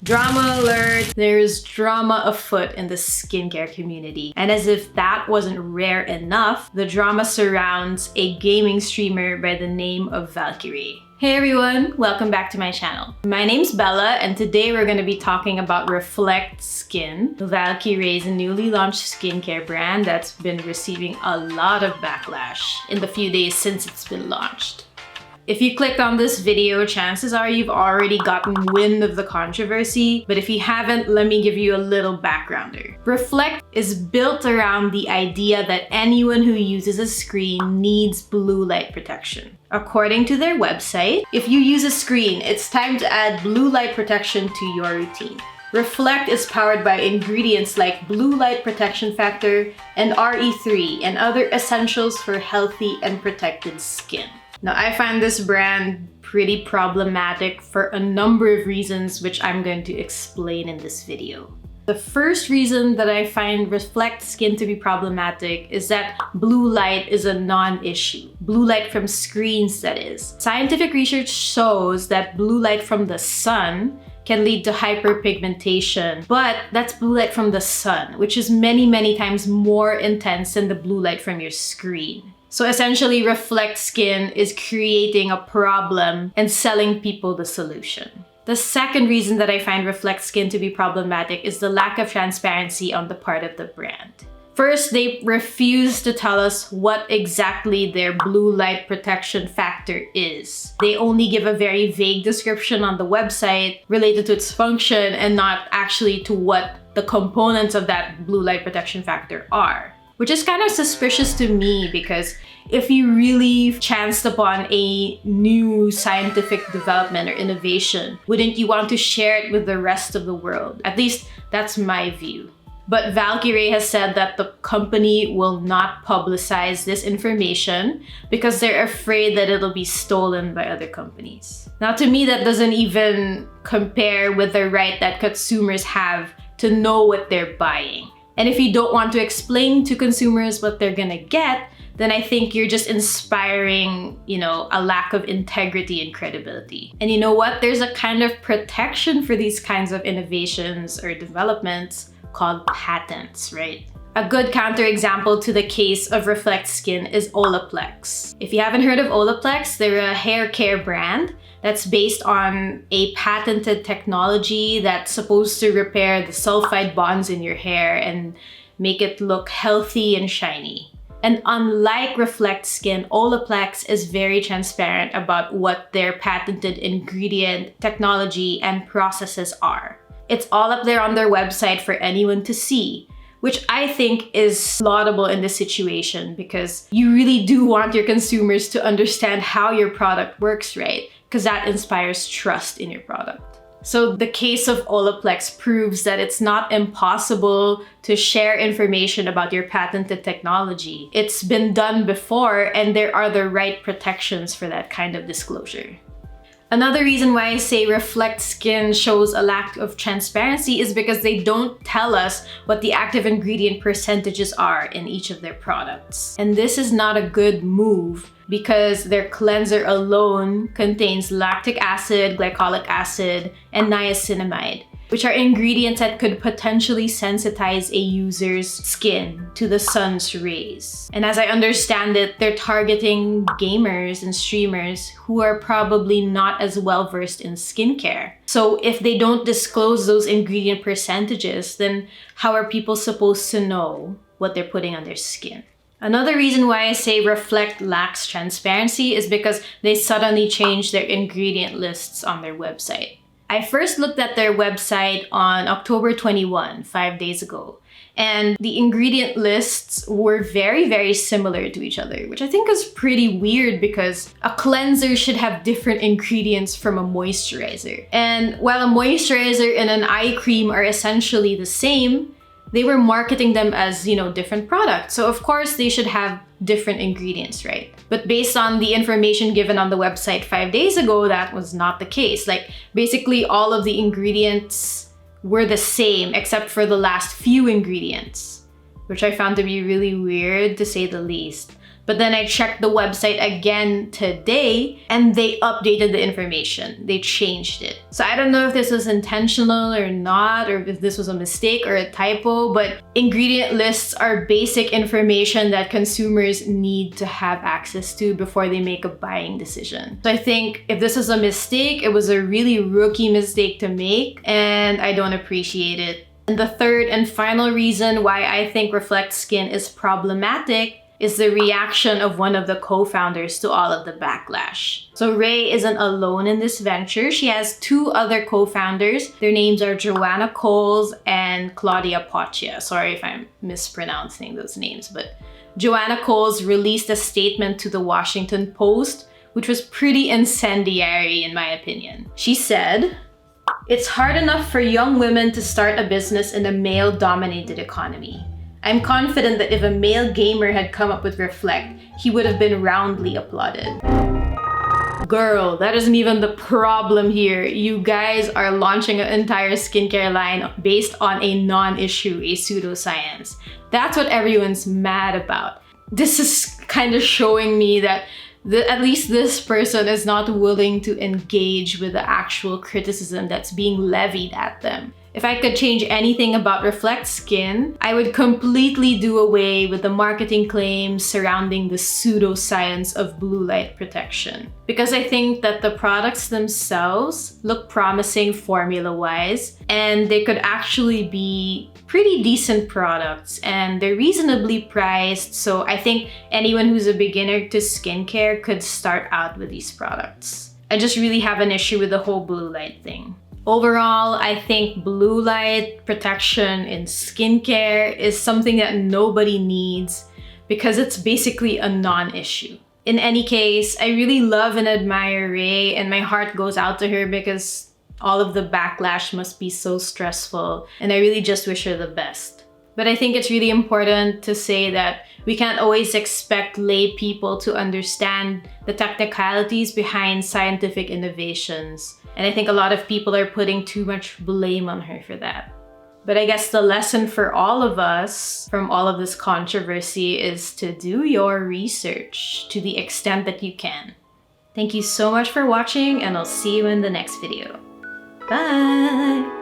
Drama alert! There's drama afoot in the skincare community. And as if that wasn't rare enough, the drama surrounds a gaming streamer by the name of Valkyrae. Hey everyone, welcome back to my channel. My name's Bella and today we're going to be talking about Reflect Skin, Valkyrae's newly launched skincare brand that's been receiving a lot of backlash in the few days since it's been launched. If you clicked on this video, chances are you've already gotten wind of the controversy, but if you haven't, let me give you a little backgrounder. Reflect is built around the idea that anyone who uses a screen needs blue light protection. According to their website, if you use a screen, it's time to add blue light protection to your routine. Reflect is powered by ingredients like blue light protection factor and RE3 and other essentials for healthy and protected skin. Now, I find this brand pretty problematic for a number of reasons, which I'm going to explain in this video. The first reason that I find Reflect Skin to be problematic is that blue light is a non-issue. Blue light from screens, that is. Scientific research shows that blue light from the sun can lead to hyperpigmentation, but that's blue light from the sun, which is many times more intense than the blue light from your screen. So essentially, Reflect Skin is creating a problem and selling people the solution. The second reason that I find Reflect Skin to be problematic is the lack of transparency on the part of the brand. First, they refuse to tell us what exactly their blue light protection factor is. They only give a very vague description on the website related to its function and not actually to what the components of that blue light protection factor are. Which is kind of suspicious to me because if you really chanced upon a new scientific development or innovation, wouldn't you want to share it with the rest of the world? At least that's my view. But Valkyrae has said that the company will not publicize this information because they're afraid that it'll be stolen by other companies. Now, to me, that doesn't even compare with the right that consumers have to know what they're buying. And if you don't want to explain to consumers what they're gonna get, then I think you're just inspiring, a lack of integrity and credibility. And you know what? There's a kind of protection for these kinds of innovations or developments called patents, right? A good counterexample to the case of Reflect Skin is Olaplex. If you haven't heard of Olaplex, they're a hair care brand that's based on a patented technology that's supposed to repair the sulfide bonds in your hair and make it look healthy and shiny. And unlike Reflect Skin, Olaplex is very transparent about what their patented ingredient, technology, and processes are. It's all up there on their website for anyone to see, which I think is laudable in this situation because you really do want your consumers to understand how your product works, right? Because that inspires trust in your product. So the case of Olaplex proves that it's not impossible to share information about your patented technology. It's been done before and there are the right protections for that kind of disclosure. Another reason why I say Reflect Skin shows a lack of transparency is because they don't tell us what the active ingredient percentages are in each of their products. And this is not a good move because their cleanser alone contains lactic acid, glycolic acid, and niacinamide, which are ingredients that could potentially sensitize a user's skin to the sun's rays. And as I understand it, they're targeting gamers and streamers who are probably not as well versed in skincare. So if they don't disclose those ingredient percentages, then how are people supposed to know what they're putting on their skin? Another reason why I say Reflect lacks transparency is because they suddenly changed their ingredient lists on their website. I first looked at their website on October 21, 5 days ago, and the ingredient lists were very similar to each other, which I think is pretty weird because a cleanser should have different ingredients from a moisturizer. And while a moisturizer and an eye cream are essentially the same, they were marketing them as, different products. So of course they should have different ingredients, right? But based on the information given on the website 5 days ago, that was not the case. Basically all of the ingredients were the same except for the last few ingredients, which I found to be really weird to say the least. But then I checked the website again today and they updated the information. They changed it. So I don't know if this was intentional or not, or if this was a mistake or a typo, but ingredient lists are basic information that consumers need to have access to before they make a buying decision. So I think if this was a mistake, it was a really rookie mistake to make, and I don't appreciate it. And the third and final reason why I think Reflect Skin is problematic is the reaction of one of the co-founders to all of the backlash. So Ray isn't alone in this venture. She has two other co-founders. Their names are Joanna Coles and Claudia Poccia. Sorry if I'm mispronouncing those names, but Joanna Coles released a statement to the Washington Post, which was pretty incendiary in my opinion. She said, "It's hard enough for young women to start a business in a male-dominated economy. I'm confident that if a male gamer had come up with Reflect, he would have been roundly applauded." Girl, that isn't even the problem here. You guys are launching an entire skincare line based on a non-issue, a pseudoscience. That's what everyone's mad about. This is kind of showing me that at least this person is not willing to engage with the actual criticism that's being levied at them. If I could change anything about Reflect Skin, I would completely do away with the marketing claims surrounding the pseudoscience of blue light protection. Because I think that the products themselves look promising formula-wise, and they could actually be pretty decent products, and they're reasonably priced, so I think anyone who's a beginner to skincare could start out with these products. I just really have an issue with the whole blue light thing. Overall, I think blue light protection in skincare is something that nobody needs because it's basically a non-issue. In any case, I really love and admire Ray, and my heart goes out to her because all of the backlash must be so stressful, and I really just wish her the best. But I think it's really important to say that we can't always expect lay people to understand the technicalities behind scientific innovations. And I think a lot of people are putting too much blame on her for that. But I guess the lesson for all of us from all of this controversy is to do your research to the extent that you can. Thank you so much for watching, and I'll see you in the next video. Bye!